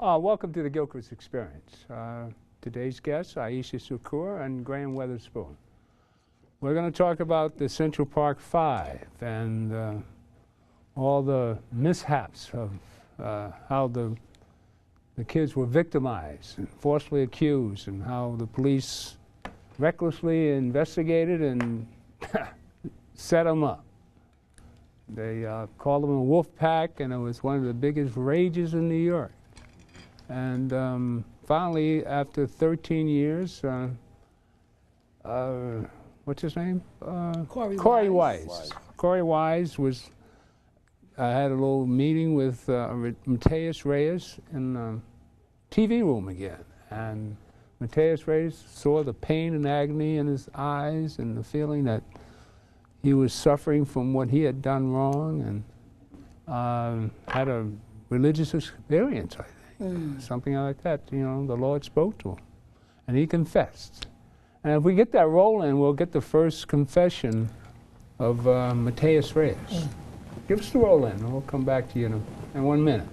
Welcome to the Gilchrist Experience. Today's guests are Iesha and Graham Weatherspoon. We're going to talk about the Central Park Five and all the mishaps of how the kids were victimized and falsely accused, and how the police recklessly investigated and set them up. They called them a wolf pack, and it was one of the biggest rages in New York. And finally, after 13 years, what's his name? Corey Wise. Corey Wise was. I had a little meeting with Mateus Reyes in the TV room again, and Mateus Reyes saw the pain and agony in his eyes and the feeling that he was suffering from what he had done wrong, and had a religious experience, I think. Something like that. You know, the Lord spoke to him, and he confessed. And if we get that rolling, we'll get the first confession of Mateus Reyes. Give us the roll in, and we'll come back to you in 1 minute.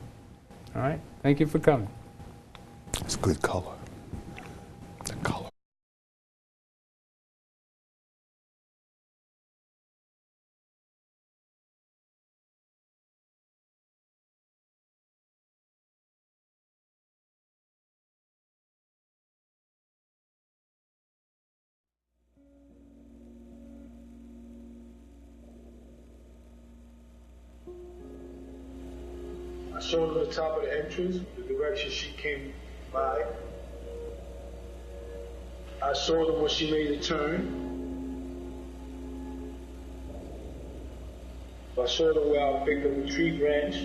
All right? Thank you for coming. It's good color. The color. I showed her the top of the entrance, the direction she came by. I showed her when she made a turn. I showed her where I picked up a tree branch,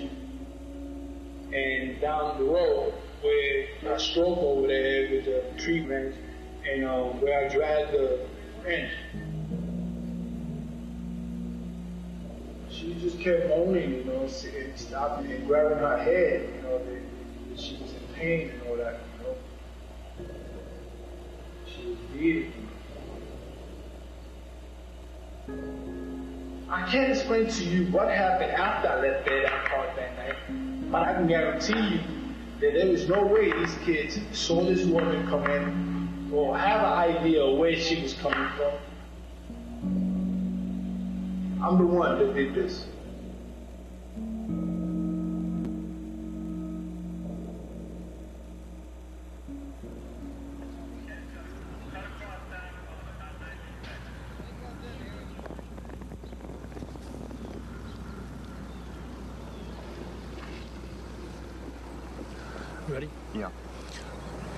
and down the road where I stroke over there with the tree branch, and where I dragged the branch. She just kept moaning, you know, and stopping and grabbing her head, you know, that she was in pain and all that, you know. She was bleeding. I can't explain to you what happened after I left Bed Park that night, but I can guarantee you that there was no way these kids saw this woman come in or have an idea of where she was coming from. I'm the one that did this. Ready? Yeah.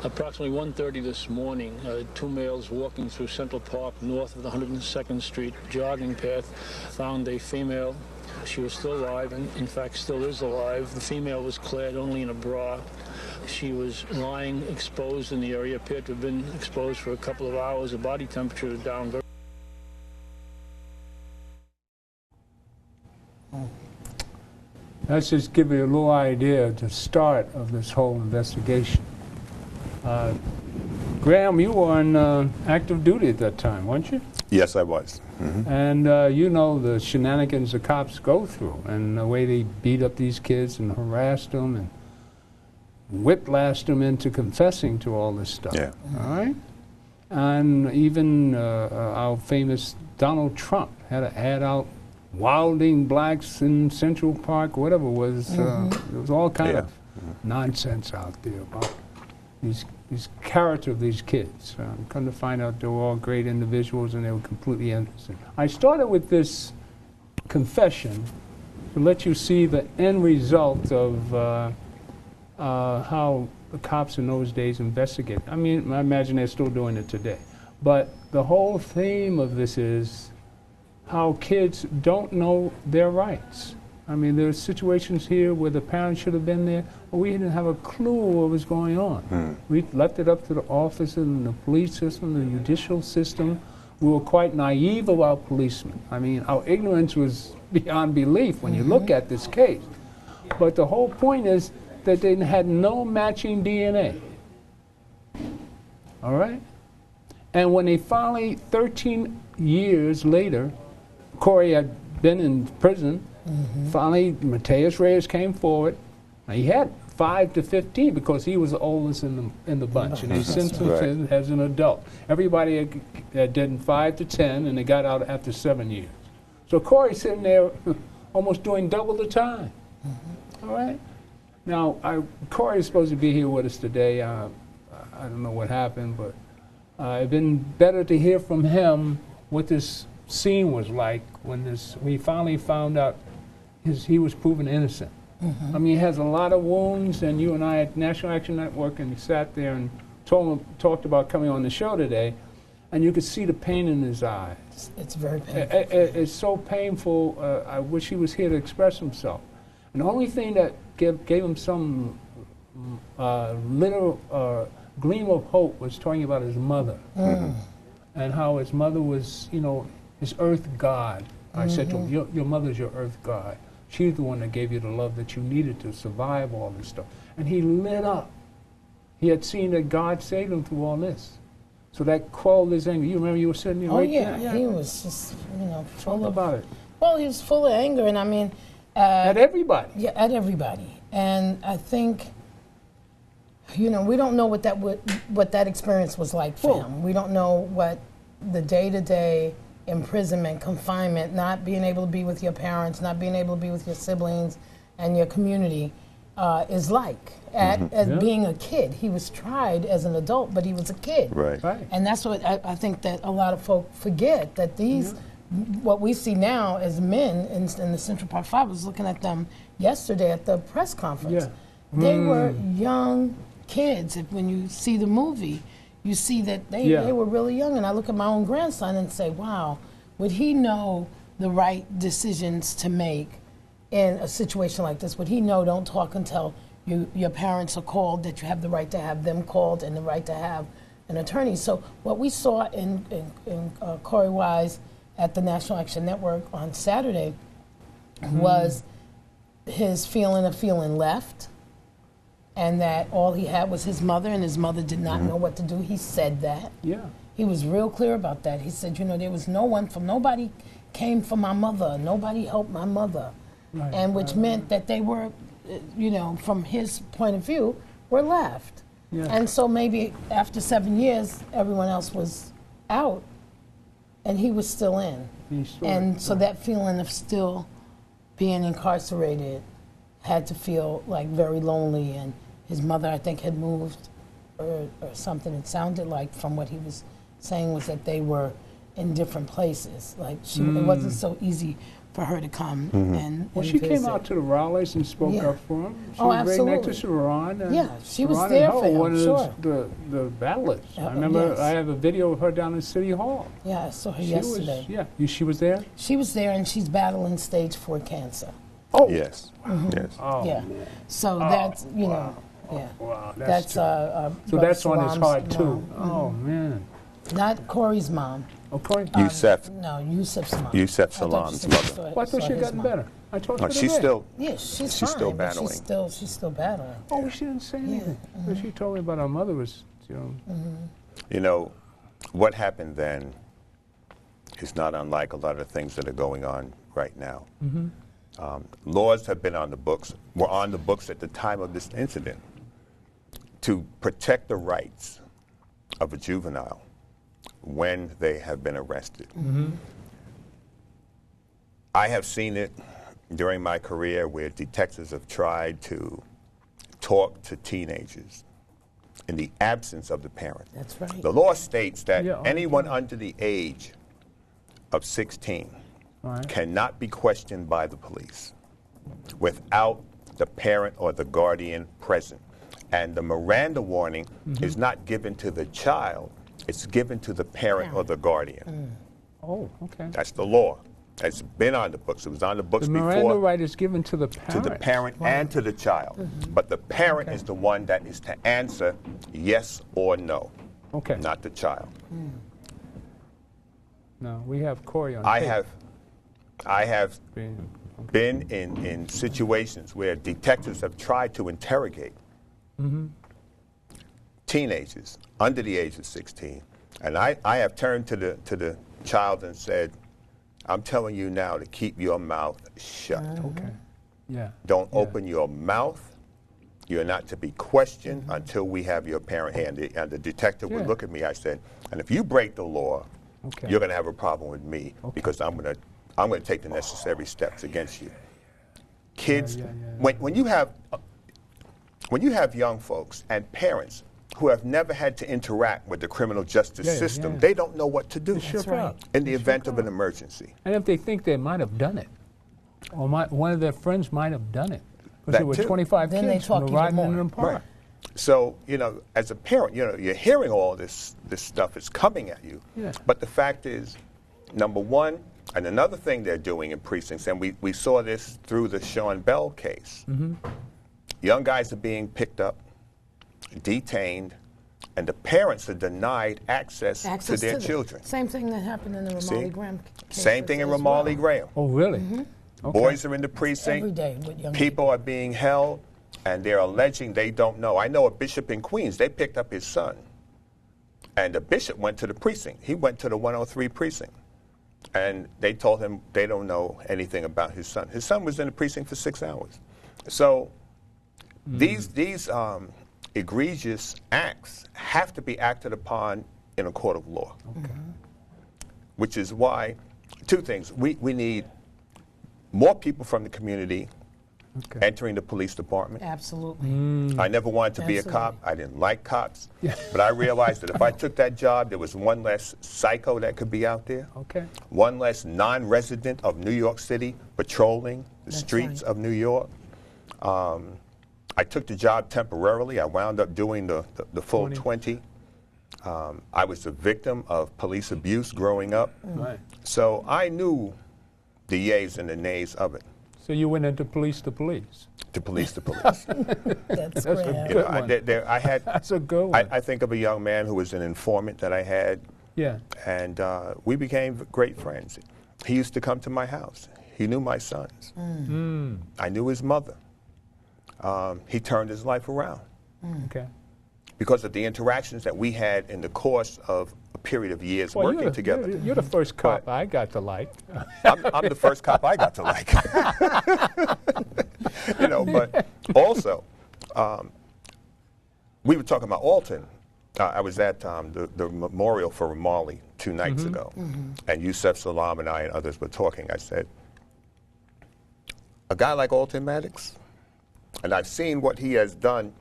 Approximately 1:30 this morning, two males walking through Central Park north of the 102nd Street jogging path found a female. She was still alive, and in fact still is alive. The female was clad only in a bra. She was lying exposed in the area, appeared to have been exposed for a couple of hours. The body temperature was down very. Let's just give you a little idea of the start of this whole investigation. Graham, you were on active duty at that time, weren't you? Yes, I was. Mm-hmm. And you know the shenanigans the cops go through, and the way they beat up these kids and harassed them and whiplashed them into confessing to all this stuff. Yeah. All right? And even our famous Donald Trump had an ad out wilding blacks in Central Park, whatever it was. There was all kind of nonsense out there about these character of these kids. Come to find out they were all great individuals, and they were completely innocent. I started with this confession to let you see the end result of how the cops in those days investigate. I mean, I imagine they're still doing it today. But the whole theme of this is how kids don't know their rights. I mean, there's situations here where the parents should have been there, but we didn't have a clue what was going on. We left it up to the officers and the police system, the judicial system. We were quite naive about policemen. I mean, our ignorance was beyond belief when you look at this case. But the whole point is that they had no matching DNA. All right? And when they finally, 13 years later, Corey had been in prison. Finally, Mateus Reyes came forward. Now, he had 5 to 15 because he was the oldest in the bunch, and they sentenced him as an adult. Everybody had done 5 to 10, and they got out after 7 years. So Corey's sitting there almost doing double the time. All right? Now, Corey is supposed to be here with us today. I don't know what happened, but it'd been better to hear from him what this scene was like when we finally found out he was proven innocent. I mean, he has a lot of wounds, and you and I at National Action Network, and he sat there and talked about coming on the show today, and you could see the pain in his eyes. It's very painful. It's so painful. I wish he was here to express himself. And the only thing that gave him some little gleam of hope was talking about his mother and how his mother was, you know, his earth god. I said to him, your mother's your earth god. She's the one that gave you the love that you needed to survive all this stuff. And he lit up. He had seen that God saved him through all this. So that quelled his anger. You remember you were sitting there right there? Yeah, he was just, you know, full Talk about it. Well, he was full of anger, and I mean... at everybody. Yeah, at everybody. And I think, you know, we don't know what that experience was like for him. We don't know what the day-to-day imprisonment, confinement, not being able to be with your parents, not being able to be with your siblings and your community is like. As being a kid. He was tried as an adult, but he was a kid. Right. And that's what I think that a lot of folk forget, that these, what we see now as men in the Central Park 5, I was looking at them yesterday at the press conference. They were young kids. When you see the movie, you see that they were really young. And I look at my own grandson and say, wow, would he know the right decisions to make in a situation like this? Would he know don't talk until your parents are called, that you have the right to have them called and the right to have an attorney? So what we saw in Corey Wise at the National Action Network on Saturday was his feeling of feeling left, and that all he had was his mother, and his mother did not know what to do. He said that. He was real clear about that. He said, you know, there was nobody came for my mother, nobody helped my mother, and which meant that they were, you know, from his point of view, were left. And so maybe after 7 years, everyone else was out, and he was still in. And so that feeling of still being incarcerated had to feel like very lonely, and his mother, I think, had moved or something. It sounded like, from what he was saying, was that they were in different places. Like it wasn't so easy for her to come and she visit. came out to the rallies and spoke up for him. She was right next to Sharon. And she was Sharon there and for him, one sure. of the battlers. I remember I have a video of her down in City Hall. Yeah, I saw her yesterday. She was there? She was there, and she's battling stage 4 cancer. Oh. Yes. Yes. Oh. Yeah. So that's, you know, Wow, that's so that's on his heart, too. Oh, man. Not Corey's mom. Oh, Corey? Yusef. No, Yusef's mom. Yusef Salam's mother. Well, I thought she had gotten better. I told her She's still. Yes, she's she's still fine, but battling. She's still battling. Oh, she didn't say anything. But she told me about her mother was, you know. You know, what happened then is not unlike a lot of the things that are going on right now. Laws have been on the books, were on the books at the time of this incident to protect the rights of a juvenile when they have been arrested. I have seen it during my career where detectives have tried to talk to teenagers in the absence of the parent. That's right. The law states that anyone under the age of 16 cannot be questioned by the police without the parent or the guardian present. And the Miranda warning is not given to the child, it's given to the parent or the guardian. Oh, okay. That's the law. It's been on the books. It was on the books before. The Miranda right is given to the parent. To the parent and to the child. But the parent is the one that is to answer yes or no. Okay. Not the child. No, we have Corey on I tape. have been in situations where detectives have tried to interrogate teenagers under the age of 16. And I have turned to the child and said, I'm telling you now to keep your mouth shut. Okay. Yeah. Don't open your mouth. You're not to be questioned until we have your parent here. And the detective would look at me. I said, and if you break the law, you're going to have a problem with me because I'm going to take the necessary steps against you. Kids, when you have young folks and parents who have never had to interact with the criminal justice system, they don't know what to do in the event of an emergency. And if they think they might have done it, or one of their friends might have done it, because there were 25 kids riding in the park. Right. So, you know, as a parent, you know, you're hearing all this stuff is coming at you. Yeah. But the fact is, number one, and another thing they're doing in precincts, and we saw this through the Sean Bell case, young guys are being picked up, detained, and the parents are denied access to their children. Same thing that happened in the Ramarley Graham case. Same thing in Ramarley Graham. Oh, really? Okay. Boys are in the precinct. Every day with young people are being held, and they're alleging they don't know. I know a bishop in Queens, they picked up his son, and the bishop went to the precinct. He went to the 103 precinct, and they told him they don't know anything about his son. His son was in the precinct for 6 hours. So these egregious acts have to be acted upon in a court of law, which is why, two things, we need more people from the community entering the police department. Absolutely. I never wanted to be a cop. I didn't like cops. But I realized that if I took that job, there was one less psycho that could be out there. One less non-resident of New York City patrolling the streets of New York. I took the job temporarily. I wound up doing the full 20. I was a victim of police abuse growing up. So I knew the yays and the nays of it. So you went into police to police? To police to police. That's a good one. I had, that's a good one. I think of a young man who was an informant that I had. And we became great friends. He used to come to my house. He knew my sons. I knew his mother. He turned his life around. Because of the interactions that we had in the course of a period of years working together. You're the first cop I got to like. I'm the first cop I got to like. You know, but also, we were talking about Alton. I was at the memorial for Ramarley 2 nights ago, and Yusef Salam and I and others were talking. I said, a guy like Alton Maddox, and I've seen what he has done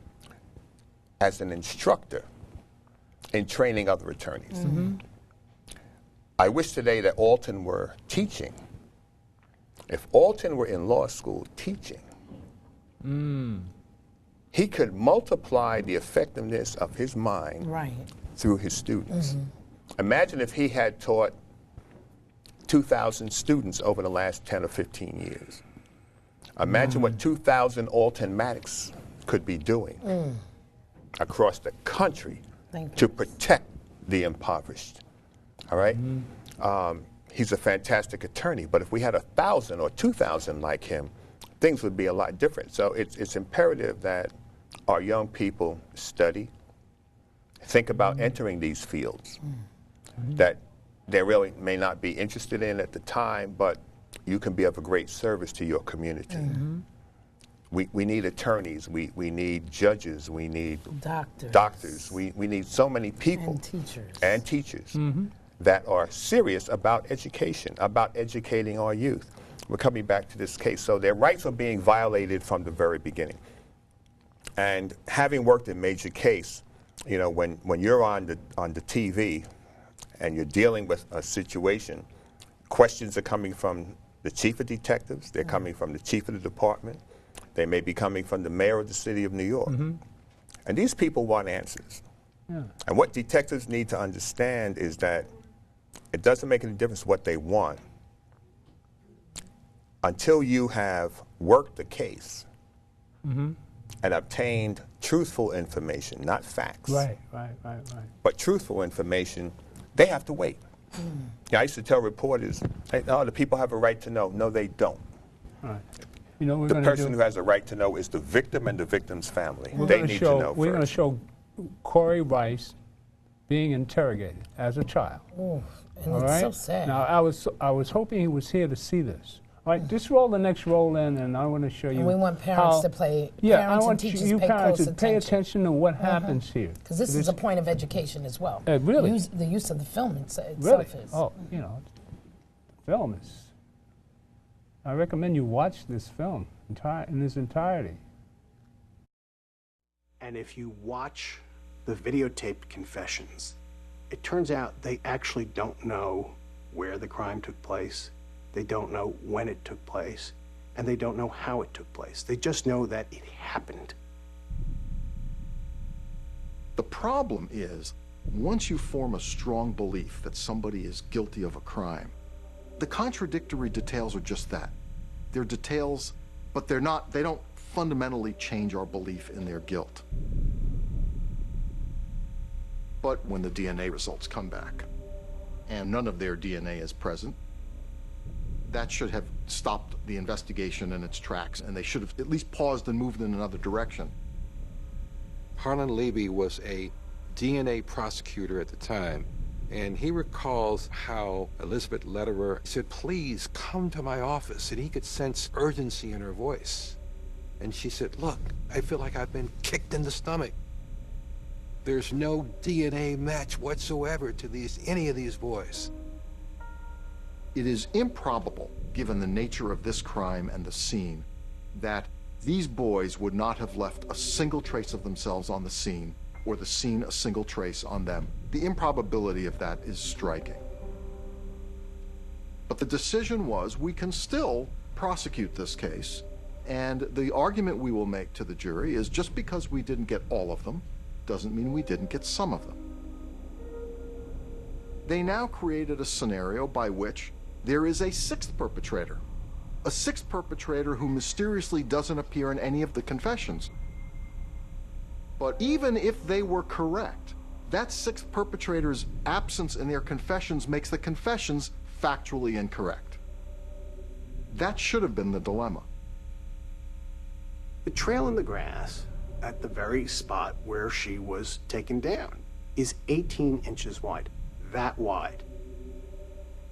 as an instructor in training other attorneys. I wish today that Alton were teaching. If Alton were in law school teaching, he could multiply the effectiveness of his mind through his students. Imagine if he had taught 2,000 students over the last 10 or 15 years. Imagine what 2,000 Alton Maddox could be doing across the country to protect the impoverished. All right? He's a fantastic attorney, but if we had 1,000 or 2,000 like him, things would be a lot different. So it's imperative that our young people study, think about entering these fields that they really may not be interested in at the time, but you can be of a great service to your community. We need attorneys, we need judges, we need doctors. We need so many people and teachers that are serious about education, about educating our youth. We're coming back to this case. So their rights are being violated from the very beginning. And having worked in major case, you know, when you're on the TV and you're dealing with a situation, questions are coming from the chief of detectives, they're coming from the chief of the department, they may be coming from the mayor of the city of New York. And these people want answers. And what detectives need to understand is that it doesn't make any difference what they want until you have worked the case and obtained truthful information, not facts. But truthful information, they have to wait. I used to tell reporters, hey, oh, the people have a right to know. No, they don't. You know, the person who has a right to know is the victim and the victim's family. They need to know We're going to first. show Corey Rice being interrogated as a child. And it's so sad. Now, I was hoping he was here to see this. All right, just roll the next roll in, and I want to show you. And we want parents how, to play. Yeah, parents I want and teachers you pay parents close to pay attention to what happens here. Because this is a point of education as well. Really? The use of the film itself Really? is. Oh, you know, film is. I recommend you watch this film in its entirety. And if you watch the videotaped confessions, it turns out they actually don't know where the crime took place, they don't know when it took place, and they don't know how it took place. They just know that it happened. The problem is, once you form a strong belief that somebody is guilty of a crime, the contradictory details are just that. They're details, but they don't fundamentally change our belief in their guilt. But when the DNA results come back, and none of their DNA is present, that should have stopped the investigation in its tracks, and they should have at least paused and moved in another direction. Harlan Levy was a DNA prosecutor at the time, and he recalls how Elizabeth Lederer said, "Please come to my office," and he could sense urgency in her voice. And she said, "Look, I feel like I've been kicked in the stomach. There's no DNA match whatsoever to any of these boys." It is improbable, given the nature of this crime and the scene, that these boys would not have left a single trace of themselves on the scene, or the scene a single trace on them. The improbability of that is striking. But the decision was, we can still prosecute this case, and the argument we will make to the jury is, just because we didn't get all of them doesn't mean we didn't get some of them. They now created a scenario by which there is a sixth perpetrator who mysteriously doesn't appear in any of the confessions. But even if they were correct, that sixth perpetrator's absence in their confessions makes the confessions factually incorrect. That should have been the dilemma. The trail in the grass at the very spot where she was taken down is 18 inches wide, that wide.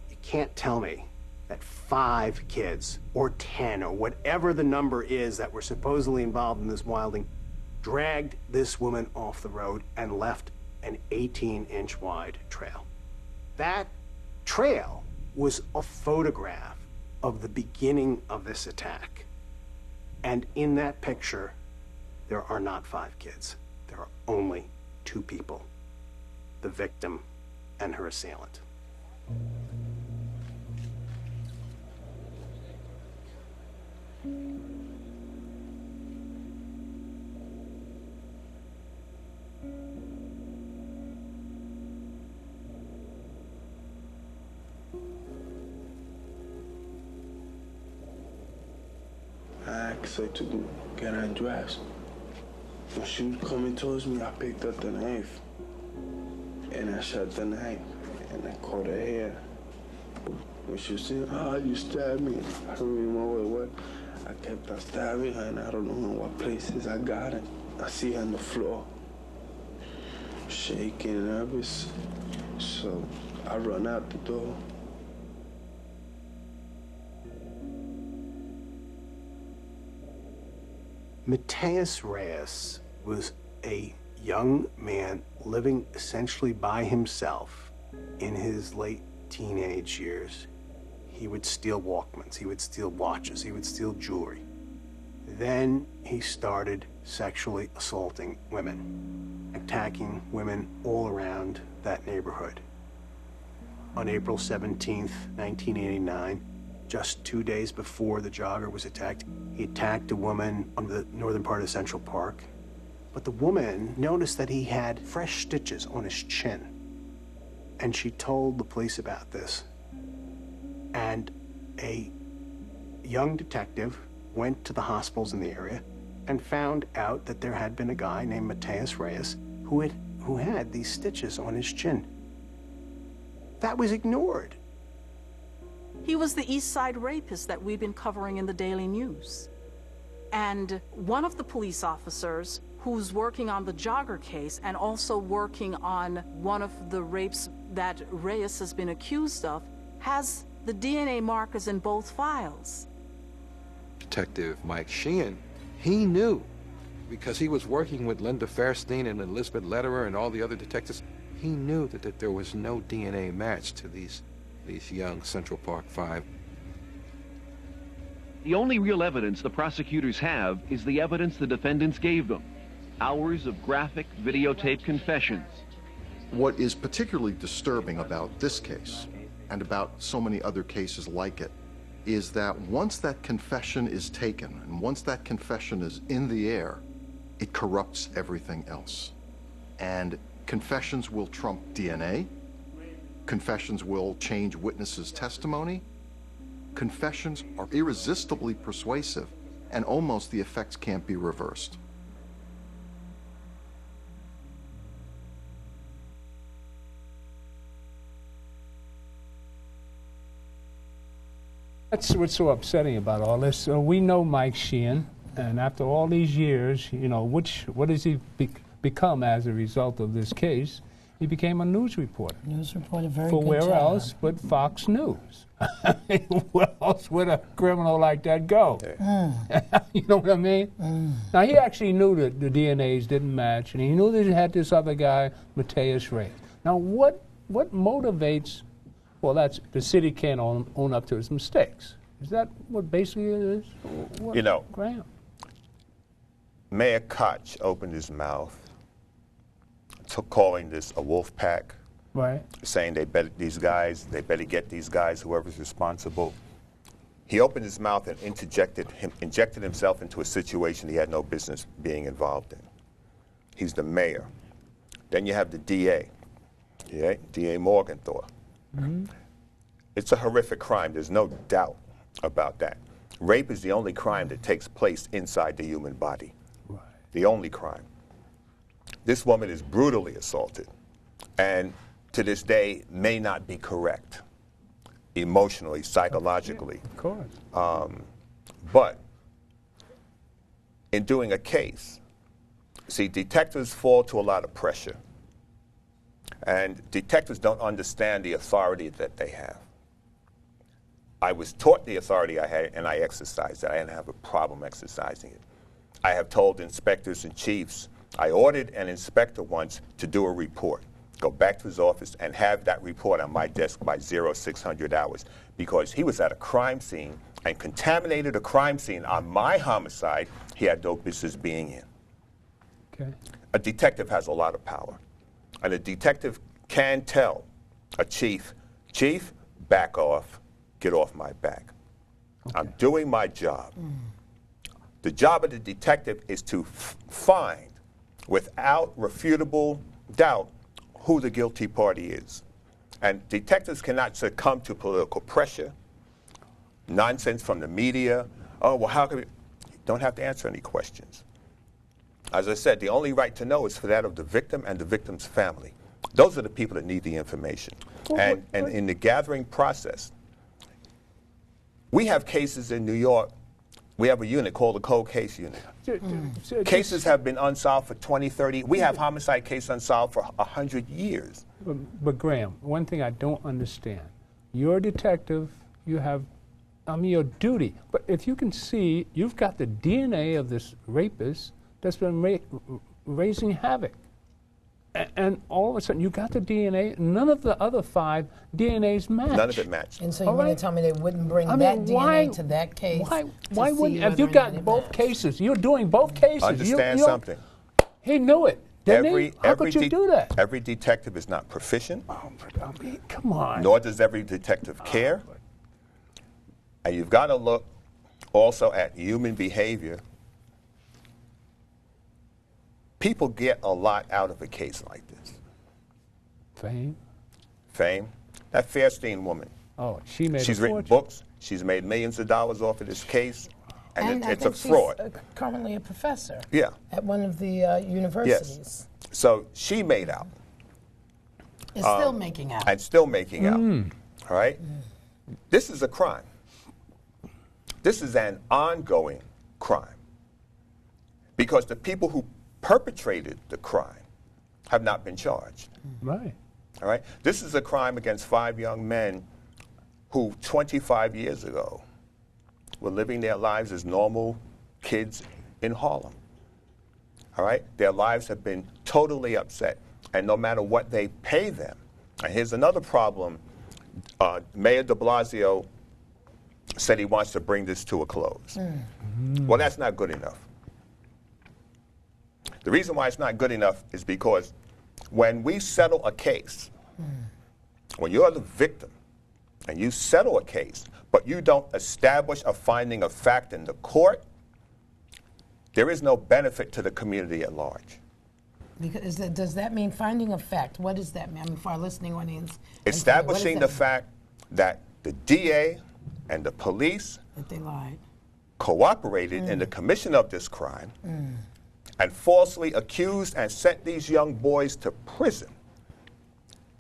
You can't tell me that 5 kids, or 10, or whatever the number is that were supposedly involved in this wilding, dragged this woman off the road and left an 18-inch wide trail. That trail was a photograph of the beginning of this attack. And in that picture, there are not 5 kids. There are only 2 people, the victim and her assailant. I asked her to get her dressed. When she was coming towards me, I picked up the knife. And I shot the knife, and I caught her hair. When she was saying, "Oh, you stabbed me," I don't remember what. I kept on stabbing her, and I don't know in what places I got her. I see her on the floor, shaking, nervous. So I run out the door. Mateus Reyes was a young man living essentially by himself in his late teenage years. He would steal Walkmans, he would steal watches, he would steal jewelry. Then he started sexually assaulting women, attacking women all around that neighborhood. On April 17th, 1989, just 2 days before the jogger was attacked, he attacked a woman on the northern part of Central Park. But the woman noticed that he had fresh stitches on his chin. And she told the police about this. And a young detective went to the hospitals in the area and found out that there had been a guy named Mateus Reyes who had these stitches on his chin. That was ignored. He was the East Side rapist that we've been covering in the Daily News. And one of the police officers who's working on the Jogger case and also working on one of the rapes that Reyes has been accused of has the DNA markers in both files. Detective Mike Sheehan, he knew, because he was working with Linda Fairstein and Elizabeth Lederer and all the other detectives, he knew that there was no DNA match to these young Central Park Five. The only real evidence the prosecutors have is the evidence the defendants gave them. Hours of graphic videotape confessions. What is particularly disturbing about this case, and about so many other cases like it, is that once that confession is taken, and once that confession is in the air, it corrupts everything else. And confessions will trump DNA. Confessions will change witnesses' testimony. Confessions are irresistibly persuasive, and almost the effects can't be reversed. That's what's so upsetting about all this. We know Mike Sheehan, and after all these years, you know, what has he become as a result of this case? He became a news reporter. News reporter, very for good where job. else but Fox News? I mean, where else would a criminal like that go? You know what I mean? Now, he actually knew that the DNAs didn't match, and he knew that he had this other guy, Mateus Ray. Now, what motivates? Well, that's the city can't own up to its mistakes. Is that what basically it is? What, you know, Graham? Mayor Koch opened his mouth to calling this a wolf pack, right? Saying they better get these guys, whoever's responsible. He opened his mouth and injected himself into a situation he had no business being involved in. He's the mayor. Then you have the DA, DA Morgenthau. It's a horrific crime. There's no doubt about that. Rape is the only crime that takes place inside the human body. Right. The only crime. This woman is brutally assaulted, and to this day may not be correct, emotionally, psychologically. Of course. But in doing a case, see, detectives fall to a lot of pressure. And detectives don't understand the authority that they have. I was taught the authority I had, and I exercised it. I didn't have a problem exercising it. I have told inspectors and chiefs, I ordered an inspector once to do a report, go back to his office and have that report on my desk by 0600 hours, because he was at a crime scene and contaminated a crime scene on my homicide he had no business being in. Okay. A detective has a lot of power. And a detective can tell a chief, back off, get off my back. Okay. I'm doing my job. The job of the detective is to find, without refutable doubt, who the guilty party is. And detectives cannot succumb to political pressure, nonsense from the media. Oh, well, how can we? You don't have to answer any questions. As I said, the only right to know is for that of the victim and the victim's family. Those are the people that need the information. And in the gathering process, we have cases in New York. We have a unit called the Cold Case Unit. Cases have been unsolved for 20, 30. We have homicide cases unsolved for 100 years. But Graham, one thing I don't understand. You're a detective. You have, your duty. But if you can see, you've got the DNA of this rapist that's been raising havoc. And all of a sudden, you got the DNA. None of the other 5 DNAs match. None of it matched. And so you want to tell me they wouldn't bring that DNA to that case? Why wouldn't? If you got both cases, you're doing both cases. Understand something. He knew it. How could you do that? Every detective is not proficient. Oh, come on. Nor does every detective care. And you've got to look also at human behavior. People get a lot out of a case like this. Fame? Fame. That Fairstein woman. Oh, she's written books. She's made millions of dollars off of this case. And it's a fraud. She's currently a professor. Yeah. At one of the universities. Yes. So she made out. Is still making out. And still making out. All right? This is a crime. This is an ongoing crime. Because the people who perpetrated the crime have not been charged. Right. All right? This is a crime against 5 young men who 25 years ago were living their lives as normal kids in Harlem. All right? Their lives have been totally upset. And no matter what they pay them, and here's another problem, Mayor de Blasio said he wants to bring this to a close. Well, that's not good enough. The reason why it's not good enough is because when we settle a case, when you're the victim and you settle a case, but you don't establish a finding of fact in the court, there is no benefit to the community at large. Because does that mean finding of fact? What does that mean? I mean, for our listening audience. Establishing the fact that the DA and the police that they lied, cooperated in the commission of this crime, and falsely accused and sent these young boys to prison.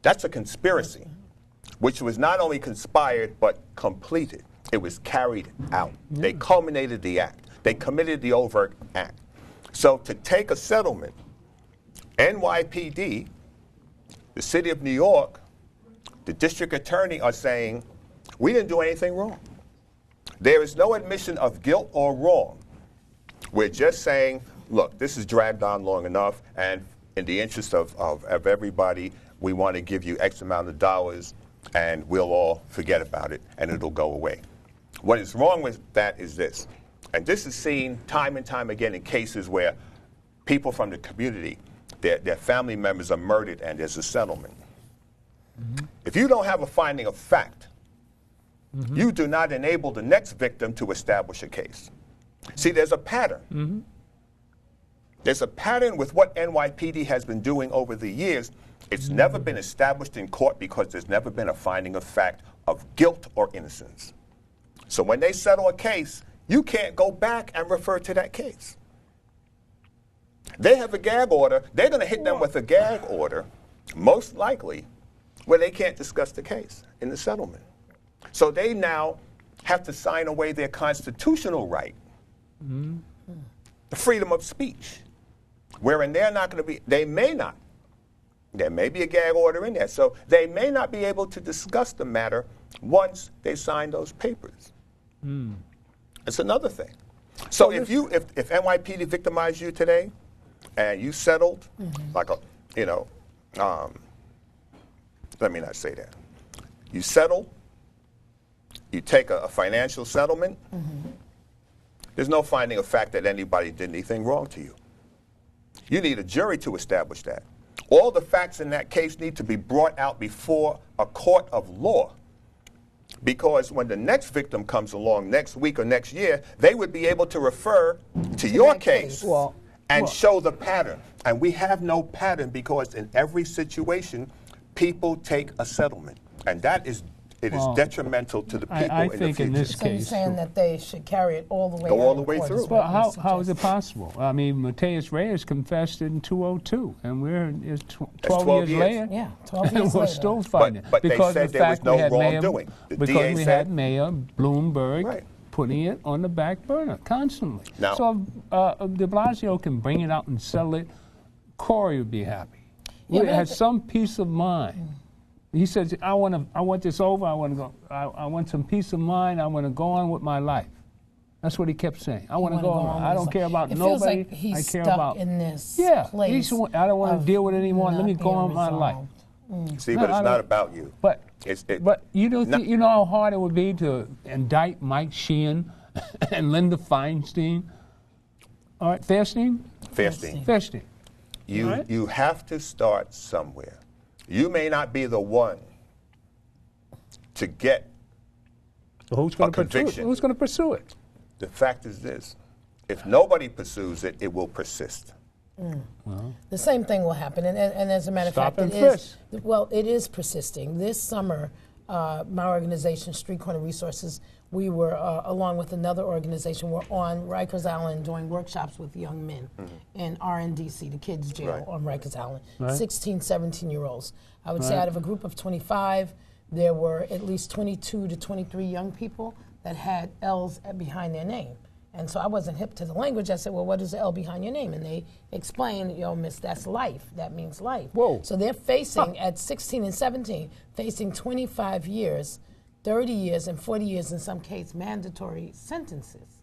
That's a conspiracy, which was not only conspired, but completed. It was carried out. They culminated the act. They committed the overt act. So to take a settlement, NYPD, the city of New York, the district attorney are saying, we didn't do anything wrong. There is no admission of guilt or wrong. We're just saying, look, this is dragged on long enough, and in the interest of everybody, we want to give you X amount of dollars, and we'll all forget about it, and it'll go away. What is wrong with that is this, and this is seen time and time again in cases where people from the community, their family members are murdered and there's a settlement. If you don't have a finding of fact, you do not enable the next victim to establish a case. See, there's a pattern. There's a pattern with what NYPD has been doing over the years. It's never been established in court because there's never been a finding of fact of guilt or innocence. So when they settle a case, you can't go back and refer to that case. They have a gag order. They're going to hit them with a gag order, most likely, where they can't discuss the case in the settlement. So they now have to sign away their constitutional right, the freedom of speech, wherein they're not going to be, they may not, there may be a gag order in there, so they may not be able to discuss the matter once they sign those papers. It's another thing. So if NYPD victimized you today, and you settled, like a, let me not say that. You settle, you take a financial settlement, there's no finding of fact that anybody did anything wrong to you. You need a jury to establish that. All the facts in that case need to be brought out before a court of law. Because when the next victim comes along next week or next year, they would be able to refer to your case and show the pattern. And we have no pattern because in every situation, people take a settlement. And that is, it is detrimental to the people in the future. I think in this case. So you're saying that they should carry it all the way Go all the way through. But how is it possible? I mean, Mateus Reyes confessed in 2002, and we're 12 years later. Yeah, 12 years and we're later. still fighting it. But because they said there was no wrongdoing. Because we had Mayor Bloomberg putting it on the back burner constantly. Now, so if de Blasio can bring it out and settle it, Corey would be happy. He has some peace of mind. He says, I want this over. I want some peace of mind. I want to go on with my life. That's what he kept saying. I want to go on. I don't care about nobody. It feels like he's stuck in this place. I don't want to deal with it anymore. Let me go on with my life. See, but it's not about you. But you know how hard it would be to indict Mike Sheehan and Linda Feinstein? All right, Fairstein? Fairstein. You have to start somewhere. You may not be the one to get a conviction. Who's going to pursue it? The fact is this. If nobody pursues it, it will persist. The same thing will happen. And as a matter of fact, it is persisting. This summer, my organization, Street Corner Resources, we were, along with another organization, we're on Rikers Island doing workshops with young men in RNDC, the kids' jail on Rikers Island, 16, 17-year-olds. I would say out of a group of 25, there were at least 22 to 23 young people that had L's behind their name. And so I wasn't hip to the language. I said, well, what is the L behind your name? And they explained, miss, that's life. That means life. Whoa. So they're facing, at 16 and 17, facing 25 years 30 years and 40 years in some cases mandatory sentences.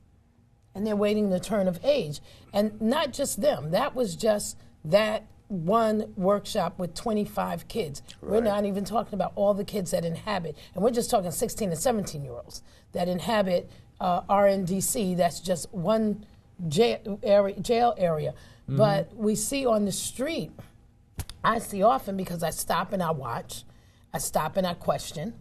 And they're waiting the turn of age. And not just them, that was just that one workshop with 25 kids. Right. We're not even talking about all the kids that inhabit, and we're just talking 16 and 17-year-olds that inhabit RNDC. That's just one jail area. But we see on the street, I see often, because I stop and I watch, I stop and I question,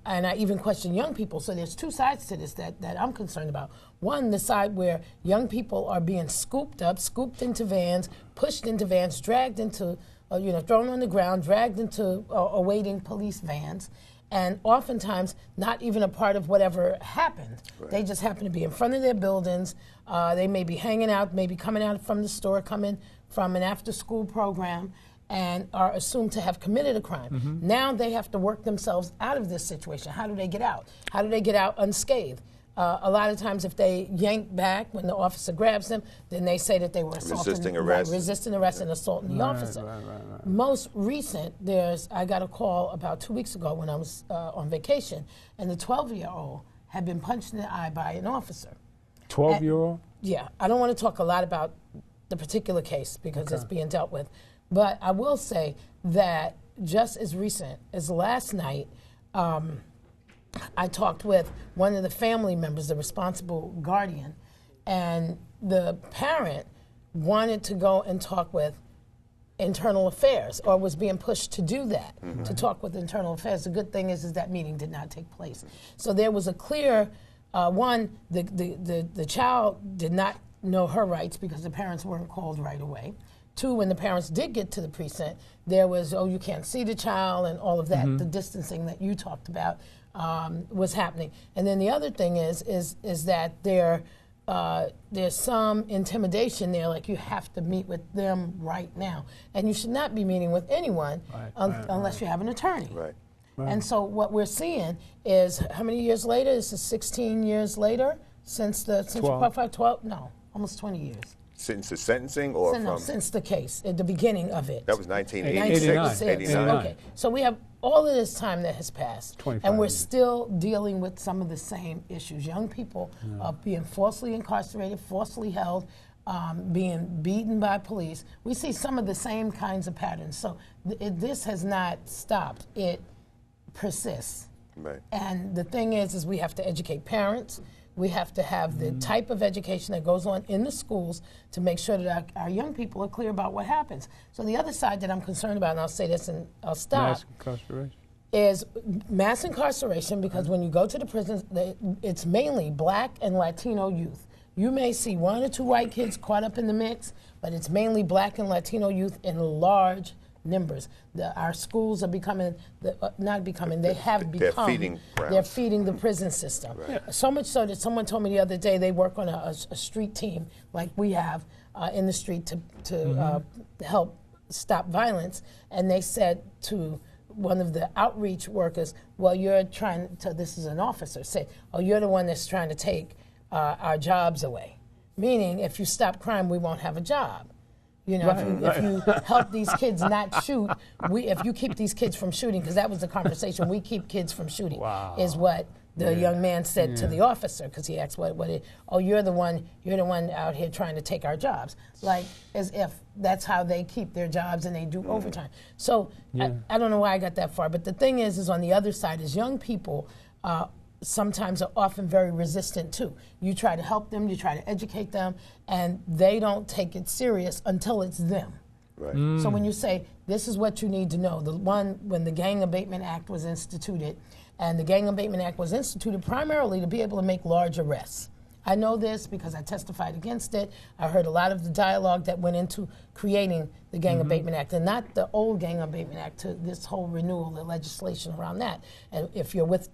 and I even question young people. So there's two sides to this that I'm concerned about. One, the side where young people are being scooped up, scooped into vans, pushed into vans, dragged into, thrown on the ground, dragged into awaiting police vans, and oftentimes not even a part of whatever happened. Right. They just happen to be in front of their buildings. They may be hanging out, maybe coming out from the store, coming from an after-school program, and are assumed to have committed a crime. Now they have to work themselves out of this situation. How do they get out? How do they get out unscathed? A lot of times if they yank back when the officer grabs them, then they say that they were assaulting, resisting arrest and assaulting the officer. Right. Most recent, I got a call about 2 weeks ago when I was on vacation, and the 12-year-old had been punched in the eye by an officer. 12-year-old? Yeah. I don't want to talk a lot about the particular case because it's being dealt with. But I will say that just as recent as last night, I talked with one of the family members, the responsible guardian, and the parent wanted to go and talk with internal affairs, or was being pushed to do that, to talk with internal affairs. The good thing is that meeting did not take place. So there was a clear, one, the child did not know her rights because the parents weren't called right away. Two, when the parents did get to the precinct, there was, you can't see the child and all of that, the distancing that you talked about was happening. And then the other thing is that there's some intimidation there, like you have to meet with them right now. And you should not be meeting with anyone unless you have an attorney. Right. And so what we're seeing is, how many years later? This is 16 years later since the 12? No, almost 20 years. Since the sentencing, or since the case, at the beginning of it. That was 1986. 89. Okay, so we have all of this time that has passed, and we're still dealing with some of the same issues. Young people are being falsely incarcerated, falsely held, being beaten by police. We see some of the same kinds of patterns. So this has not stopped. It persists. Right. And the thing is we have to educate parents. We have to have the type of education that goes on in the schools to make sure that our young people are clear about what happens. So the other side that I'm concerned about, and I'll say this and I'll stop, mass incarceration. Is mass incarceration, because when you go to the prisons, it's mainly black and Latino youth. You may see one or two white kids caught up in the mix, but it's mainly black and Latino youth in large numbers. Our schools are becoming, they have become. They're feeding the prison system. Right. So much so that someone told me the other day they work on a street team like we have in the street to help stop violence. And they said to one of the outreach workers, well, you're trying to, this is an officer, say, oh, you're the one that's trying to take our jobs away. Meaning, if you stop crime, we won't have a job. You know, if you help these kids not shoot, if you keep these kids from shooting, because that was the conversation, we keep kids from shooting, is what the young man said to the officer, because he asked you're the one out here trying to take our jobs. Like, as if that's how they keep their jobs and they do overtime. So I don't know why I got that far, but the thing is on the other side is young people sometimes are often very resistant too. You try to help them, you try to educate them, and they don't take it serious until it's them. Right. So when you say, this is what you need to know, when the Gang Abatement Act was instituted, and the Gang Abatement Act was instituted primarily to be able to make large arrests. I know this because I testified against it. I heard a lot of the dialogue that went into creating the Gang Abatement Act, and not the old Gang Abatement Act, to this whole renewal, the legislation around that. And if you're with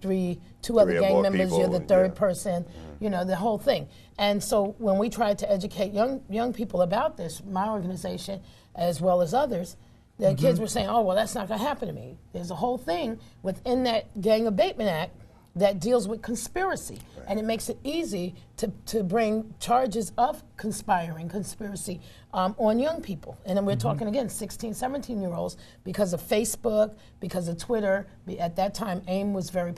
two other gang members, you're the third person, you know, the whole thing. And so when we tried to educate young people about this, my organization, as well as others, the kids were saying, oh, well, that's not going to happen to me. There's a whole thing within that Gang Abatement Act that deals with conspiracy. Right. And it makes it easy to bring charges of conspiracy on young people. And then we're talking, again, 16, 17-year-olds because of Facebook, because of Twitter. At that time, AIM was very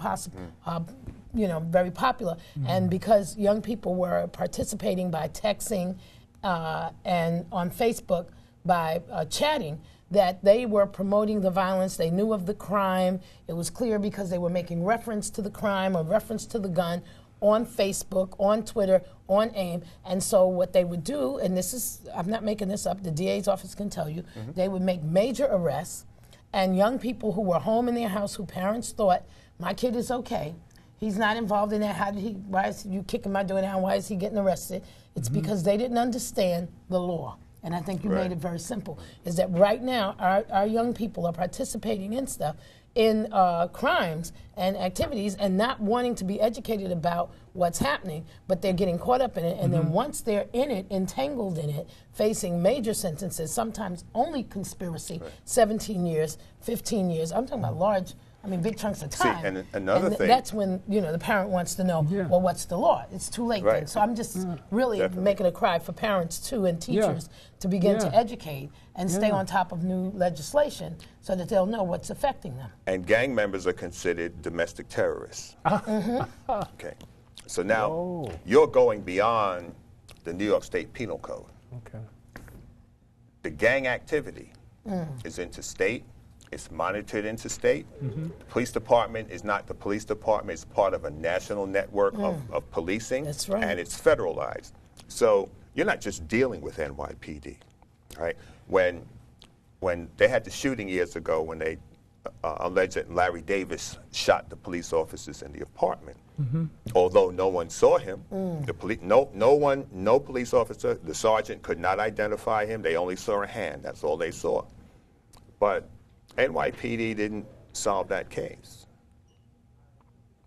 very popular. And because young people were participating by texting and on Facebook by chatting, that they were promoting the violence. They knew of the crime. It was clear because they were making reference to the crime or reference to the gun on Facebook, on Twitter, on AIM. And so what they would do, and this is, I'm not making this up, the DA's office can tell you, they would make major arrests, and young people who were home in their house, who parents thought, my kid is okay, he's not involved in that, why is you kicking my door down, why is he getting arrested? It's because they didn't understand the law. And I think you made it very simple, is that right now our young people are participating in stuff, in crimes and activities, and not wanting to be educated about what's happening, but they're getting caught up in it. And then once they're in it, entangled in it, facing major sentences, sometimes only conspiracy, 17 years, 15 years. I'm talking about large, big chunks of time. See, and another thing. That's when, the parent wants to know, well, what's the law? It's too late then. So I'm just really making a cry for parents, too, and teachers to begin to educate and stay on top of new legislation so that they'll know what's affecting them. And gang members are considered domestic terrorists. Okay. So now you're going beyond the New York State Penal Code. Okay. The gang activity is interstate. It's monitored interstate. The police department is not the police department. It's part of a national network of policing. That's right. And it's federalized. So you're not just dealing with NYPD, right? When they had the shooting years ago, when they alleged that Larry Davis shot the police officers in the apartment, although no one saw him, no police officer, the sergeant could not identify him. They only saw a hand. That's all they saw. But NYPD didn't solve that case.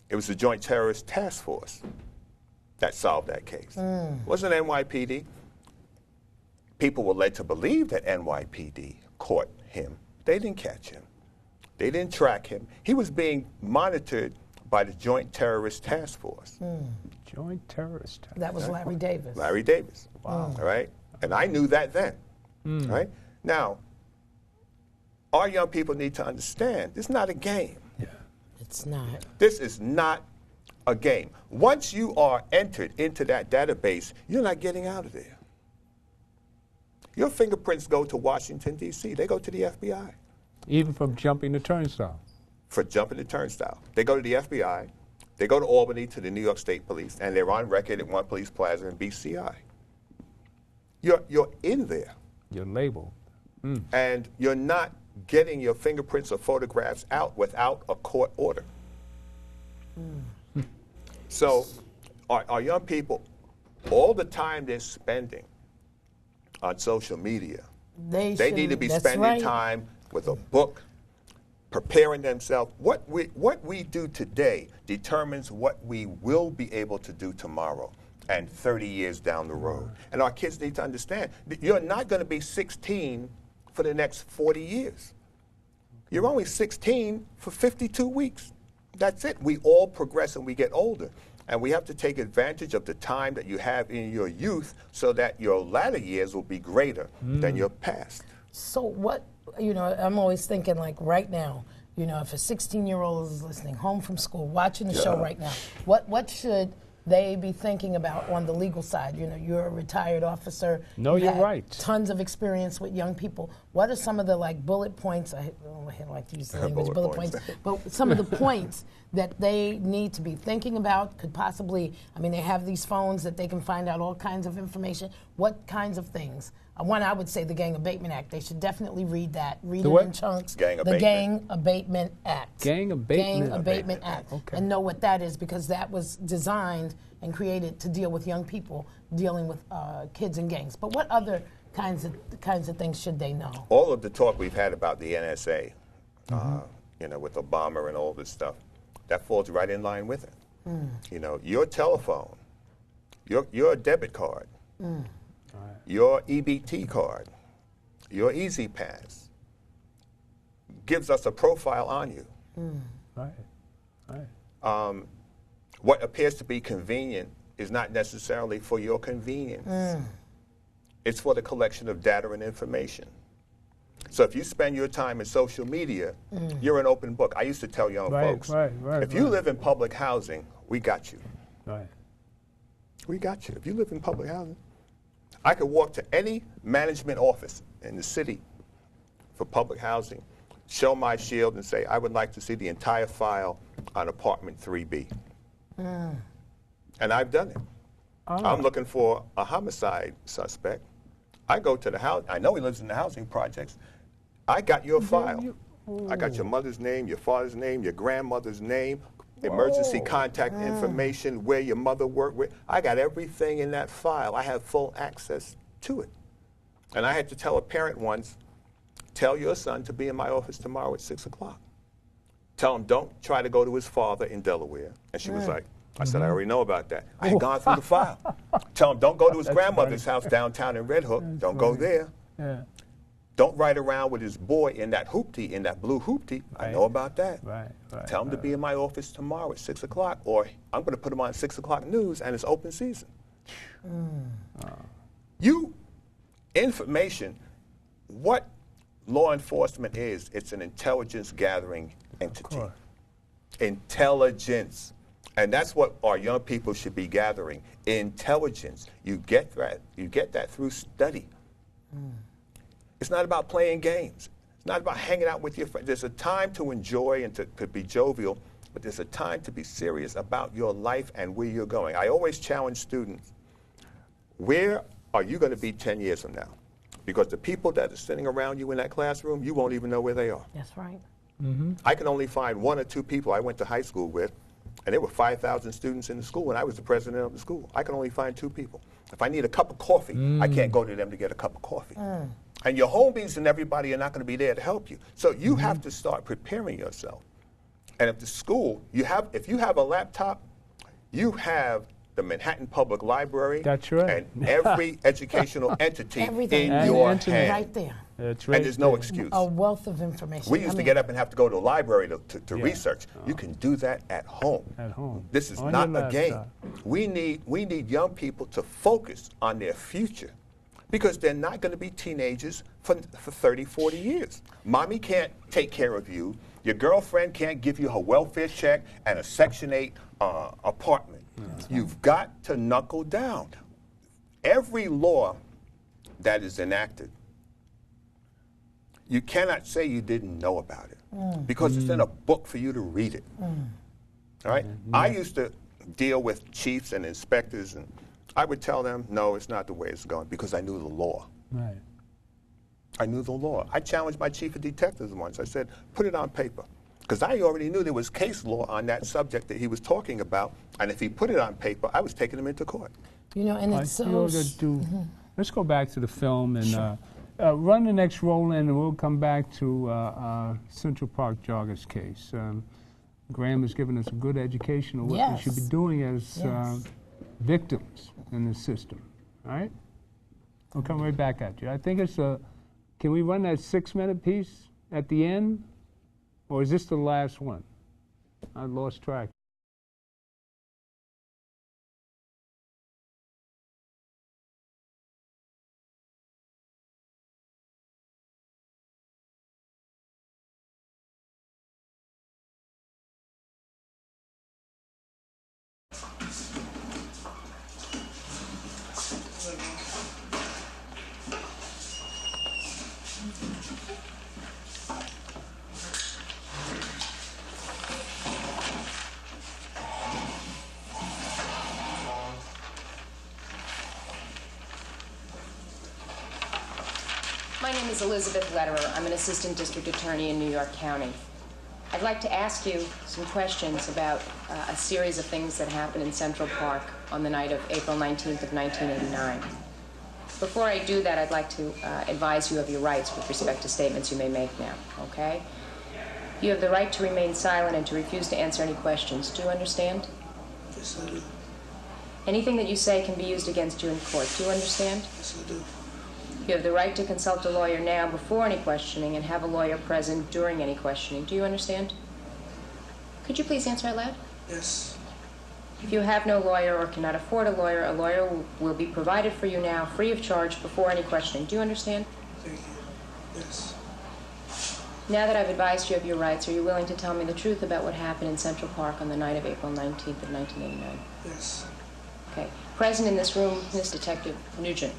It was the Joint Terrorist Task Force that solved that case. It wasn't NYPD. People were led to believe that NYPD caught him. They didn't catch him. They didn't track him. He was being monitored by the Joint Terrorist Task Force. Joint Terrorist Task Force. That was Larry Davis. Larry Davis. Wow. All right? And I knew that then. Right? Now, our young people need to understand, this is not a game. Yeah. It's not. This is not a game. Once you are entered into that database, you're not getting out of there. Your fingerprints go to Washington, D.C. They go to the FBI. Even from jumping the turnstile? For jumping the turnstile. They go to the FBI. They go to Albany to the New York State Police, and they're on record at One Police Plaza in BCI. You're in there. You're labeled. And you're not getting your fingerprints or photographs out without a court order. So our young people, all the time they're spending on social media, they need to be spending time with a book, preparing themselves. What we do today determines what we will be able to do tomorrow and 30 years down the road. And our kids need to understand that you're not going to be 16 for the next 40 years. You're only 16 for 52 weeks. That's it. We all progress and we get older. And we have to take advantage of the time that you have in your youth so that your latter years will be greater than your past. So what, I'm always thinking, like, right now, if a 16-year-old is listening, home from school, watching the show right now, what should they be thinking about on the legal side? You're a retired officer. No, you're right. Tons of experience with young people. What are some of the bullet points? I don't like to use the language bullet points, but some of the points that they need to be thinking about could possibly, they have these phones that they can find out all kinds of information. What kinds of things? One, I would say the Gang Abatement Act. They should definitely read that. Read it in chunks. The Gang Abatement Act. Gang Abatement Act. Okay. And know what that is, because that was designed and created to deal with young people dealing with kids and gangs. But what other kinds of things should they know? All of the talk we've had about the NSA, with Obama and all this stuff, that falls right in line with it. Your telephone, your debit card, your EBT card, your Easy Pass gives us a profile on you. what appears to be convenient is not necessarily for your convenience. It's for the collection of data and information. So if you spend your time in social media, you're an open book. I used to tell young folks, if you live in public housing, we got you. We got you. If you live in public housing, I could walk to any management office in the city for public housing, show my shield and say, I would like to see the entire file on apartment 3B. And I've done it. I'm looking for a homicide suspect. I go to the house. I know he lives in the housing projects. I got your file. I got your mother's name, your father's name, your grandmother's name, emergency contact information, where your mother worked with. I got everything in that file. I have full access to it. And I had to tell a parent once, tell your son to be in my office tomorrow at 6 o'clock. Tell him don't try to go to his father in Delaware. And she was like, I said, I already know about that. I had gone through the file. Tell him don't go to his grandmother's house downtown in Red Hook. Don't go there. Don't ride around with his boy in that hoopty, in that blue hoopty. I know about that. Tell him to be in my office tomorrow at 6 o'clock, or I'm going to put him on 6 o'clock news, and it's open season. Information, what law enforcement is, it's an intelligence gathering entity. Intelligence. And that's what our young people should be gathering, intelligence. You get that through study. It's not about playing games. It's not about hanging out with your friends. There's a time to enjoy and to be jovial, but there's a time to be serious about your life and where you're going. I always challenge students, where are you going to be 10 years from now? Because the people that are sitting around you in that classroom, you won't even know where they are. That's right. I can only find 1 or 2 people I went to high school with, and there were 5,000 students in the school, and I was the president of the school. I can only find 2 people. If I need a cup of coffee, I can't go to them to get a cup of coffee. And your homies and everybody are not going to be there to help you. So you have to start preparing yourself. And if the school, if you have a laptop, you have the Manhattan Public Library. That's right. And every educational entity in your hand. Right there. That's right. And there's no excuse. A wealth of information. We used to get up and have to go to a library to research. You can do that at home. At home. This is not a game. We need young people to focus on their future, because they're not going to be teenagers for 30, 40 years. Mommy can't take care of you. Your girlfriend can't give you her welfare check and a Section 8 apartment. You've got to knuckle down. Every law that is enacted, you cannot say you didn't know about it, because it's in a book for you to read it. All right? I used to deal with chiefs and inspectors, and I would tell them, no, it's not the way it's going, because I knew the law. I knew the law. I challenged my chief of detectives once. I said, put it on paper, because I already knew there was case law on that subject that he was talking about, and if he put it on paper, I was taking him into court. You know, and it's so... Let's go back to the film and run the next roll in, and we'll come back to Central Park Joggers case. Graham has given us a good education of what we should be doing as victims in the system. All right? We'll come right back at you. I think it's a... Can we run that 6-minute piece at the end? Or is this the last one? I lost track. My name is Elizabeth Lederer. I'm an assistant district attorney in New York County. I'd like to ask you some questions about a series of things that happened in Central Park on the night of April 19th of 1989. Before I do that, I'd like to advise you of your rights with respect to statements you may make now, okay? You have the right to remain silent and to refuse to answer any questions. Do you understand? Yes, I do. Anything that you say can be used against you in court. Do you understand? Yes, I do. You have the right to consult a lawyer now before any questioning and have a lawyer present during any questioning. Do you understand? Could you please answer out loud? Yes. If you have no lawyer or cannot afford a lawyer will be provided for you now, free of charge, before any questioning. Do you understand? Thank you. Yes. Now that I've advised you of your rights, are you willing to tell me the truth about what happened in Central Park on the night of April 19th of 1989? Yes. Okay. Present in this room is Detective Nugent,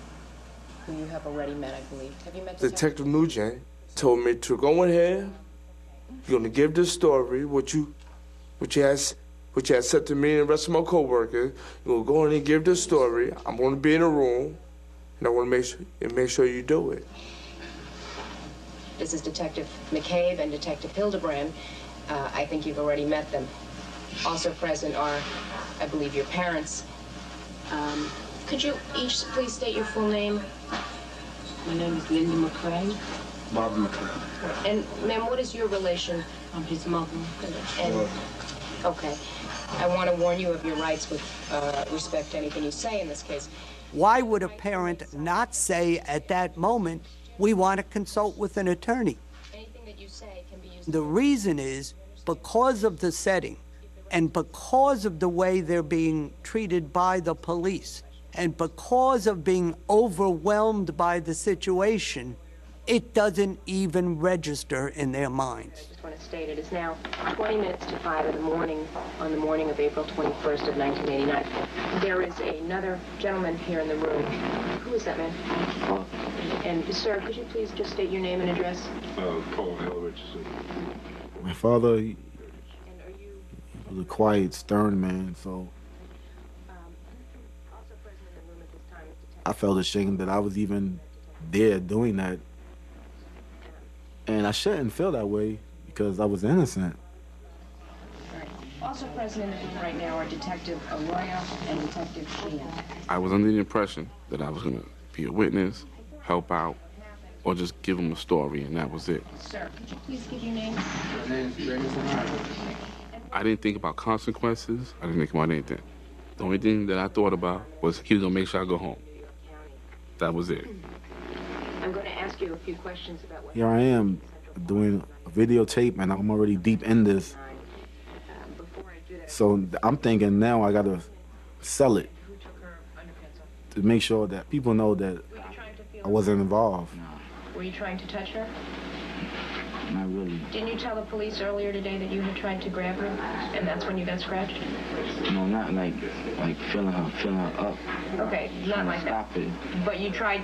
who you have already met, I believe. Have you met Detective Nugent told me to go in here. You're gonna give this story, what you had said to me and the rest of my co-workers. You're gonna go in and give this story. I'm gonna be in a room, and I wanna make sure you do it. This is Detective McCabe and Detective Hildebrand. I think you've already met them. Also present are, I believe, your parents. Could you each please state your full name? My name is Linda McCray. Bob McCray. And, ma'am, what is your relation? I'm his mother. And, okay. I want to warn you of your rights with respect to anything you say in this case. Why would a parent not say at that moment, we want to consult with an attorney? Anything that you say can be used. The reason is because of the setting and because of the way they're being treated by the police and because of being overwhelmed by the situation, it doesn't even register in their minds. I just want to state it is now 20 minutes to 5 in the morning on the morning of April 21st of 1989. There is another gentleman here in the room. Who is that man? And, sir, could you please just state your name and address? Paul L. Richardson. My father, he was a quiet, stern man, so I felt ashamed that I was even there doing that. And I shouldn't feel that way because I was innocent. Also present in the room right now are Detective Arroyo and Detective Sheehan. I was under the impression that I was going to be a witness, help out, or just give them a story, and that was it. Sir, could you please give your name? My name is Brandon. I didn't think about consequences. I didn't think about anything. The only thing that I thought about was he was going to make sure I go home. That was it. I'm going to ask you a few questions about what... Here I am doing a videotape, and I'm already deep in this. So I'm thinking now I got to sell it to make sure that people know that I wasn't involved. Were you trying to touch her? Not really. Didn't you tell the police earlier today that you had tried to grab her, and that's when you got scratched? No, not like feeling her up. Okay, not like that. Stop it. But you tried,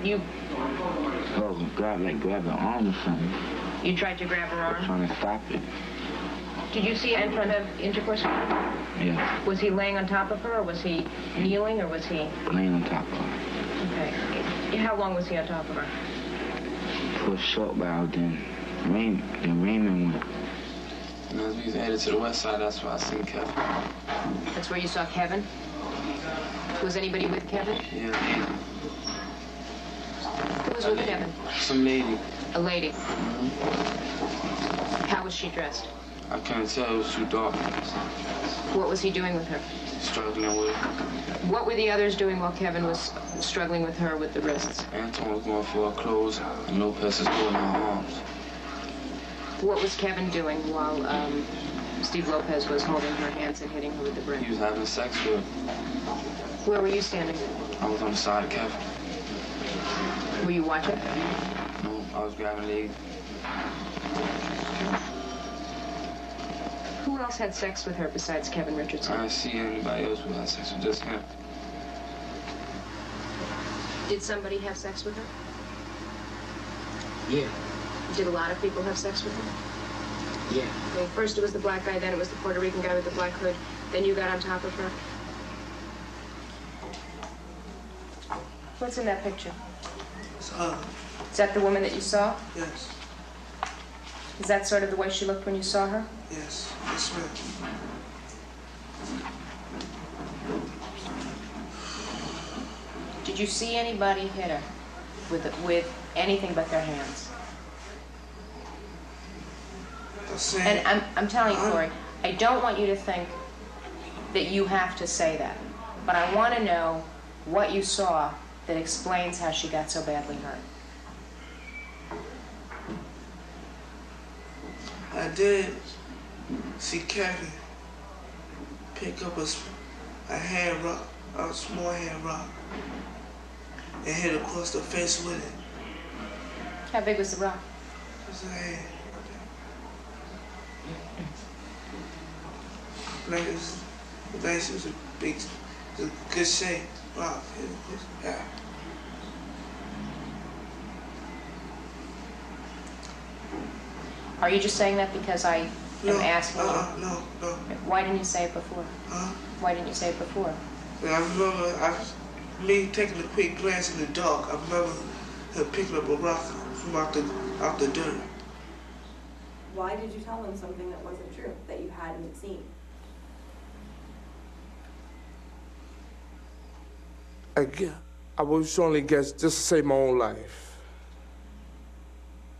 Oh, grab her arm or something. You tried to grab her arm? Trying to stop it. Did you see in front of intercourse? Yeah. Was he laying on top of her, or was he kneeling, or was he? Laying on top of her. Okay. How long was he on top of her? For a short while, then Raymond went. And as we was headed to the west side, that's where I seen Kevin. That's where you saw Kevin? Was anybody with Kevin? Yeah. Who was with Kevin? Some lady. A lady? How was she dressed? I can't tell, it was too dark. What was he doing with her? Struggling with her. What were the others doing while Kevin was struggling with her with the wrists? Anton was going for her clothes, and Lopez was pulling her arms. What was Kevin doing while Steve Lopez was holding her hands and hitting her with the brick? He was having sex with her. Where were you standing? I was on the side of Kevin. Were you watching? No, I was grabbing legs. Who else had sex with her besides Kevin Richardson? I didn't see anybody else who had sex with just him. Did somebody have sex with her? Yeah. Did a lot of people have sex with her? Yeah. Okay, first it was the black guy, then it was the Puerto Rican guy with the black hood, then you got on top of her. What's in that picture? It's her. Is that the woman that you saw? Yes. Is that sort of the way she looked when you saw her? Yes. Yes, ma'am. Did you see anybody hit her with anything but their hands? And I'm telling you, Corey, I don't want you to think that you have to say that, but I want to know what you saw that explains how she got so badly hurt. I did see Kevin pick up a hand rock, a small hand rock, and hit across the face with it. How big was the rock? Just a hand. Like it was a big, good shape rock. Yeah. Are you just saying that because I am asking you? No. Why didn't you say it before? Why didn't you say it before? I remember me taking a quick glance in the dark. I remember her picking up a rock from out the dirt. Why did you tell him something that wasn't true, that you hadn't seen? I was only guess just to save my own life.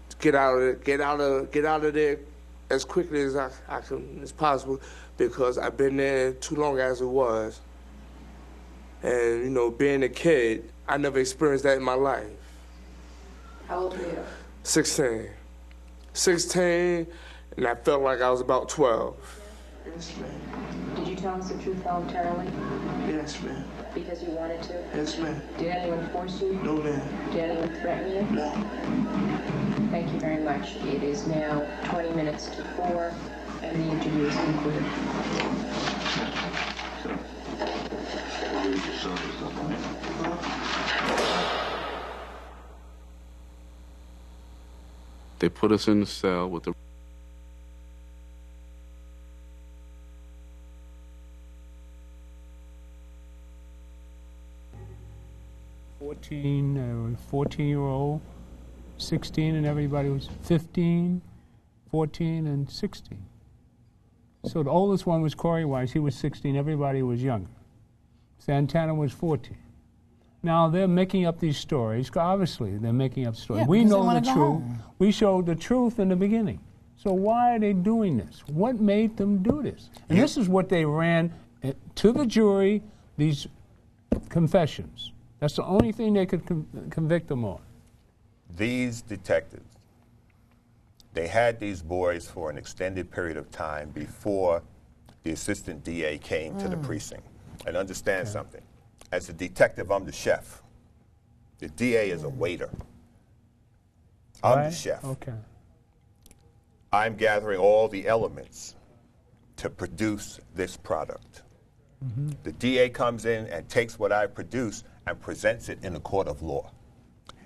To get out of there as quickly as as possible, because I've been there too long as it was. And you know, being a kid, I never experienced that in my life. How old were you? 16, and I felt like I was about 12. Yes, ma'am. Did you tell us the truth voluntarily? Yes, ma'am. Because you wanted to? Yes, ma'am. Did anyone force you? No, ma'am. Did anyone threaten you? No. Thank you very much. It is now 20 minutes to 4, and the interview is concluded. They put us in the cell with the 14-year-old, 16, and everybody was 15, 14, and 16. So the oldest one was Corey Weiss. He was 16. Everybody was younger. Santana was 14. Now they're making up these stories. Obviously, they're making up stories. Yeah, we know the go truth. home. We showed the truth in the beginning. So why are they doing this? What made them do this? And this is what they ran to the jury, these confessions. That's the only thing they could convict them on. These detectives, they had these boys for an extended period of time before the assistant DA came to the precinct. And understand something. As a detective, I'm the chef. The DA is a waiter. I'm the chef. Okay. I'm gathering all the elements to produce this product. The DA comes in and takes what I produce and presents it in a court of law.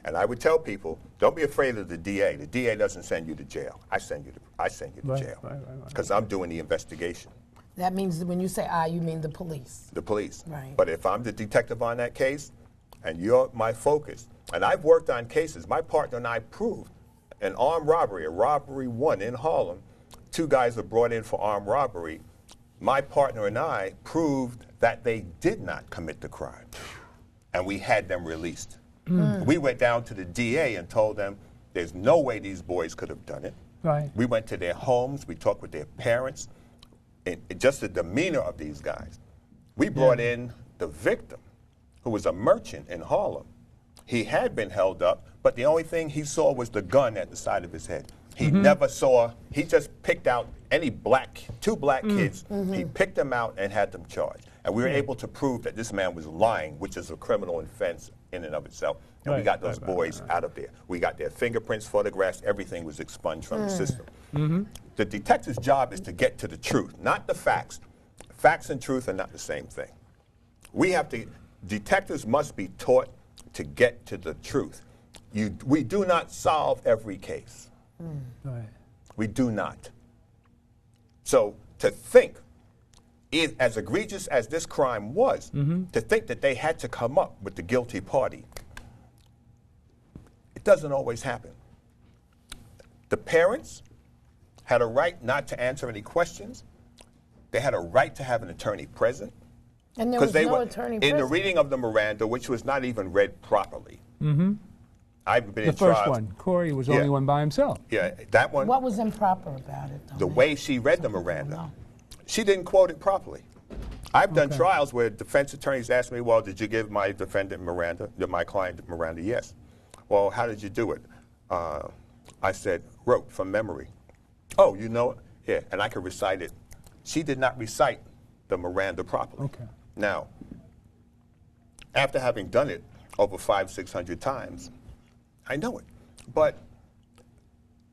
And I would tell people, don't be afraid of the DA. The DA doesn't send you to jail. I send you to jail. Because I'm doing the investigation. That means when you say I, you mean the police. The police. Right. But if I'm the detective on that case, and you're my focus, and I've worked on cases, my partner and I proved an armed robbery, a robbery 1 in Harlem. 2 guys were brought in for armed robbery. My partner and I proved that they did not commit the crime, and we had them released. We went down to the DA and told them there's no way these boys could have done it. Right. We went to their homes, we talked with their parents, and just the demeanor of these guys. We brought in the victim, who was a merchant in Harlem. He had been held up, but the only thing he saw was the gun at the side of his head. He never saw, he just picked out any two black kids, he picked them out and had them charged. And we were able to prove that this man was lying, which is a criminal offense in and of itself. And we got those boys out of there. We got their fingerprints, photographs, everything was expunged from the system. The detective's job is to get to the truth, not the facts. Facts and truth are not the same thing. Detectives must be taught to get to the truth. We do not solve every case. Right. We do not. So to think, as egregious as this crime was, to think that they had to come up with the guilty party, it doesn't always happen. The parents had a right not to answer any questions. They had a right to have an attorney present. And there was no attorney present. In the reading of the Miranda, which was not even read properly. I've been The in first trials. one, Corey was the only one by himself. Yeah, that one. What was improper about it, though? The way she read the Miranda, she didn't quote it properly. I've done trials where defense attorneys ask me, well, did you give my defendant Miranda, my client Miranda? Yes. Well, how did you do it? I said, wrote from memory. Oh, you know it? Yeah, and I could recite it. She did not recite the Miranda properly. Now, after having done it over 500-600 times, I know it. But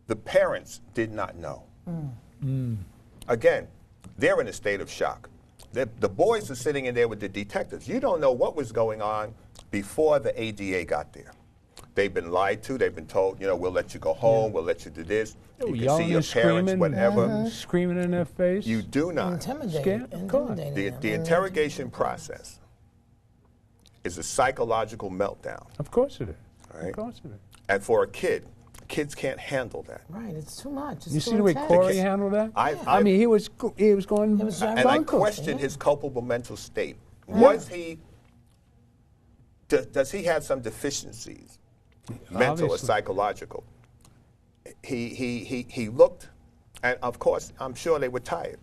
the parents did not know. Again, they're in a state of shock. The boys are sitting in there with the detectives. You don't know what was going on before the ADA got there. They've been lied to. They've been told, you know, we'll let you go home. We'll let you do this. You can see your parents, whatever. Screaming in their face. You do not. Intimidating. The interrogation process is a psychological meltdown. Of course it is. Right? Of course it is. And for a kid, kids can't handle that. Right, it's too much. It's You too see the way intense. Corey handled that? I mean, he was going. And I question his culpable mental state. Was he? Does he have some deficiencies, mental or psychological? He looked, and of course, I'm sure they were tired.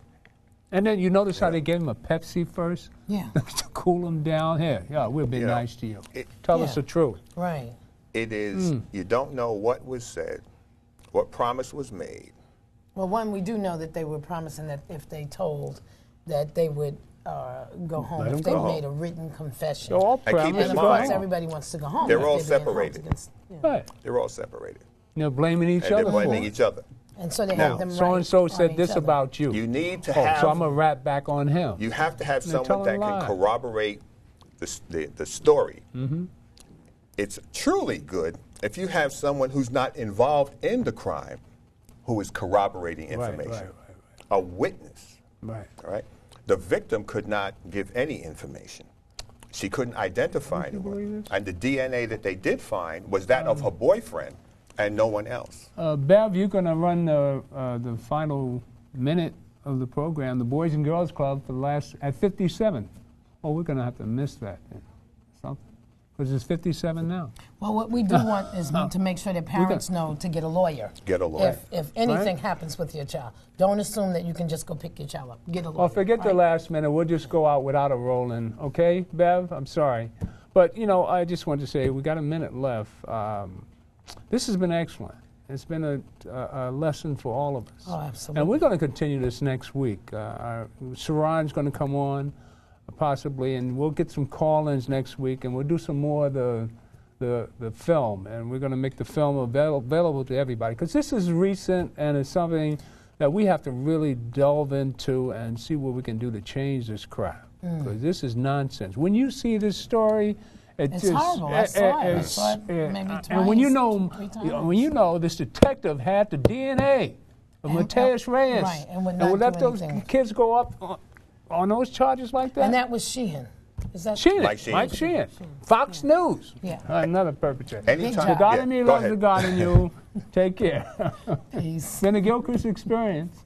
And then you notice how they gave him a Pepsi first? Yeah. To cool him down. Here, yeah, we'll be nice to you. Tell us the truth. Right. It is, you don't know what was said, what promise was made. Well, one, we do know that they were promising that if they told, that they would go home if they made a written confession. They're all And keep and in of course, mind, everybody wants to go home. they're if all they're being held separated. against- Right. They're all separated. They're blaming each And other they're blaming each other. And so they Now, have them So and so said this about you. You need to Oh, have. so I'm gonna rap back on him. You have to have They're someone that telling can lies. corroborate the story. It's truly good if you have someone who's not involved in the crime who is corroborating information. Right. A witness. Right. All right. The victim could not give any information. She couldn't identify anyone. And the DNA that they did find was that of her boyfriend and no one else. Bev, you're going to run the final minute of the program, the Boys and Girls Club, for the last at 57. Oh, we're going to have to miss that then. Something. Because it's 57 now. Well, what we do want is to make sure that parents know to get a lawyer. Get a lawyer. If anything happens with your child, don't assume that you can just go pick your child up. Get a lawyer. Well, forget the last minute. We'll just go out without a roll-in. Okay, Bev? I'm sorry. But, you know, I just wanted to say we got a minute left. This has been excellent. It's been a lesson for all of us. Oh, absolutely. And we're going to continue this next week. Saran's going to come on, possibly, and we'll get some call-ins next week, and we'll do some more of the film, and we're going to make the film available to everybody, because this is recent, and it's something that we have to really delve into and see what we can do to change this crap, because this is nonsense. When you see this story, It's horrible. I saw it maybe twice. And when you know this detective had the DNA of Mateus Reyes, right, and would we not let do those anything. kids go up on those charges like that. And that was Sheehan. Is that Sheehan, Mike Mike Sheehan. Fox News. Yeah. Another perpetrator. Anytime- The God in Yeah, me go loves ahead. the God in you. Take care. Peace. Been a Gilchrist Experience.